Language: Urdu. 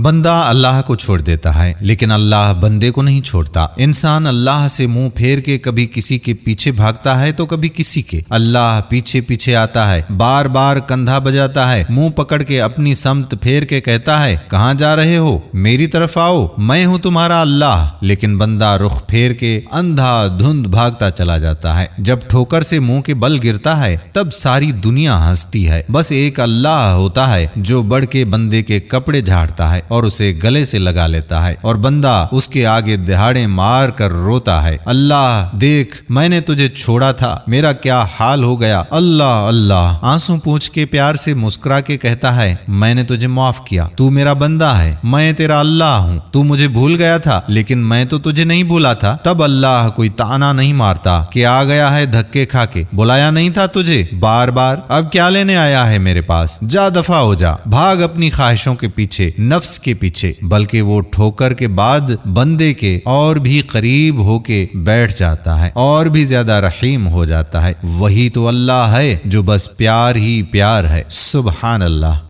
بندہ اللہ کو چھوڑ دیتا ہے لیکن اللہ بندے کو نہیں چھوڑتا۔ انسان اللہ سے منہ پھیر کے کبھی کسی کے پیچھے بھاگتا ہے تو کبھی کسی کے۔ اللہ پیچھے پیچھے آتا ہے، بار بار کندھا بجاتا ہے، منہ پکڑ کے اپنی سمت پھیر کے کہتا ہے کہاں جا رہے ہو، میری طرف آؤ، میں ہوں تمہارا اللہ۔ لیکن بندہ رخ پھیر کے اندھا دھند بھاگتا چلا جاتا ہے۔ جب ٹھوکر سے منہ کے بل گرتا ہے تب ساری دنیا ہنستی ہے، بس ایک اللہ ہوتا ہے جو بڑھ کے بندے کے کپڑے جھاڑتا ہے اور اسے گلے سے لگا لیتا ہے اور بندہ اس کے آگے دہاڑے مار کر روتا ہے، اللہ دیکھ میں نے تجھے چھوڑا تھا، میرا کیا حال ہو گیا، اللہ اللہ۔ آنسو پوچھ کے پیار سے مسکرا کے کہتا ہے میں نے تجھے معاف کیا، تو میرا بندہ ہے، میں تیرا اللہ ہوں، تو مجھے بھول گیا تھا لیکن میں تو تجھے نہیں بھولا تھا۔ تب اللہ کوئی طعنہ نہیں مارتا کہ آ گیا ہے دھکے کھا کے، بلایا نہیں تھا تجھے بار بار، اب کیا لینے آیا ہے میرے پاس، جا دفع ہو جا، بھاگ اپنی خواہشوں کے پیچھے، نفس کے پیچھے۔ بلکہ وہ ٹھوکر کے بعد بندے کے اور بھی قریب ہو کے بیٹھ جاتا ہے اور بھی زیادہ رحیم ہو جاتا ہے۔ وہی تو اللہ ہے جو بس پیار ہی پیار ہے۔ سبحان اللہ۔